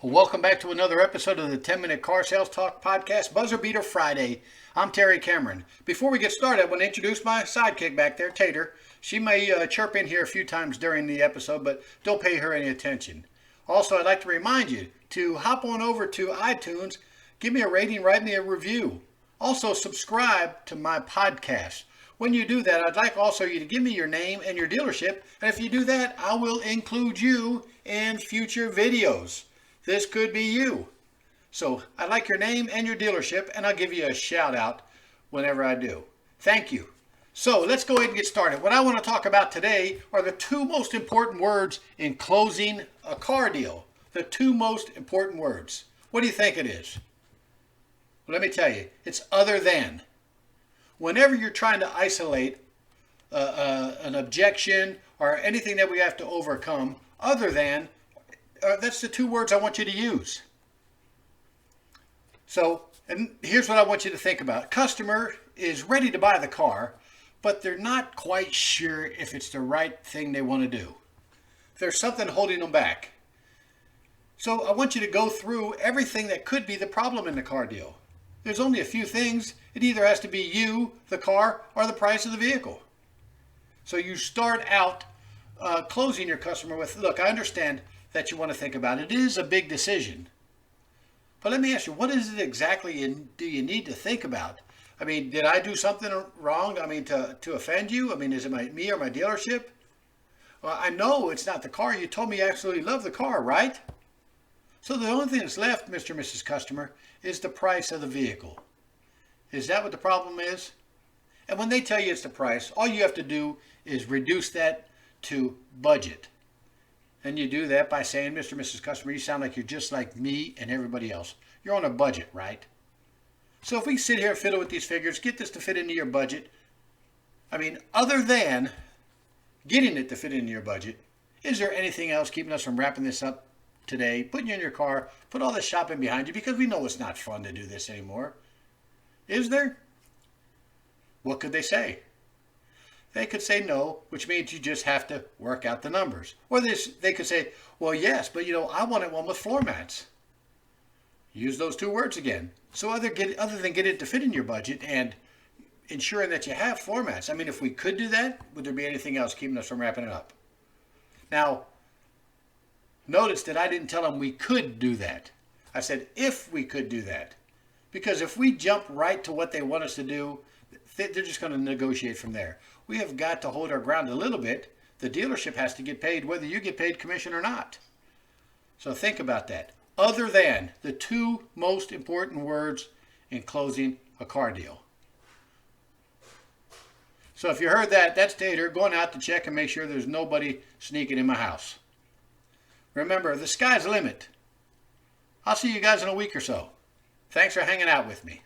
Welcome back to another episode of the 10-Minute Car Sales Talk Podcast, Buzzer Beater Friday. I'm Terry Cameron. Before we get started, I want to introduce my sidekick back there, Tater. She may chirp in here a few times during the episode, but don't pay her any attention. Also, I'd like to remind you to hop on over to iTunes, give me a rating, write me a review. Also, subscribe to my podcast. When you do that, I'd like also you to give me your name and your dealership, and if you do that, I will include you in future videos. This could be you. So I'd like your name and your dealership, and I'll give you a shout out whenever I do. Thank you. So let's go ahead and get started. What I want to talk about today are the two most important words in closing a car deal. The two most important words. What do you think it is? Well, let me tell you, it's other than. Whenever you're trying to isolate an objection or anything that we have to overcome, other than, that's the two words I want you to use. So, and here's what I want you to think about. Customer is ready to buy the car, but they're not quite sure if it's the right thing they want to do. There's something holding them back. So I want you to go through everything that could be the problem in the car deal. There's only a few things. It either has to be you, the car, or the price of the vehicle. So you start out closing your customer with, look, I understand that you want to think about it. It is a big decision. But let me ask you, what is it exactly do you need to think about? I mean, did I do something wrong? I mean, to offend you? I mean, is it me or my dealership? Well, I know it's not the car. You told me you absolutely love the car, right? So the only thing that's left, Mr. and Mrs. Customer, is the price of the vehicle. Is that what the problem is? And when they tell you it's the price, all you have to do is reduce that to budget. And you do that by saying, Mr. and Mrs. Customer, you sound like you're just like me and everybody else. You're on a budget, right? So if we sit here and fiddle with these figures, get this to fit into your budget. I mean, other than getting it to fit into your budget, is there anything else keeping us from wrapping this up today, putting you in your car, put all this shopping behind you, because we know it's not fun to do this anymore? Is there? What could they say? They could say no, which means you just have to work out the numbers. Or they could say, well, yes, but I wanted one with floor mats. Use those two words again. So other than get it to fit in your budget and ensuring that you have floor mats. I mean, if we could do that, would there be anything else keeping us from wrapping it up? Now, notice that I didn't tell them we could do that. I said if we could do that. Because if we jump right to what they want us to do, they're just going to negotiate from there. We have got to hold our ground a little bit. The dealership has to get paid whether you get paid commission or not. So think about that. Other than the two most important words in closing a car deal. So if you heard that, that's Tater going out to check and make sure there's nobody sneaking in my house. Remember, the sky's the limit. I'll see you guys in a week or so. Thanks for hanging out with me.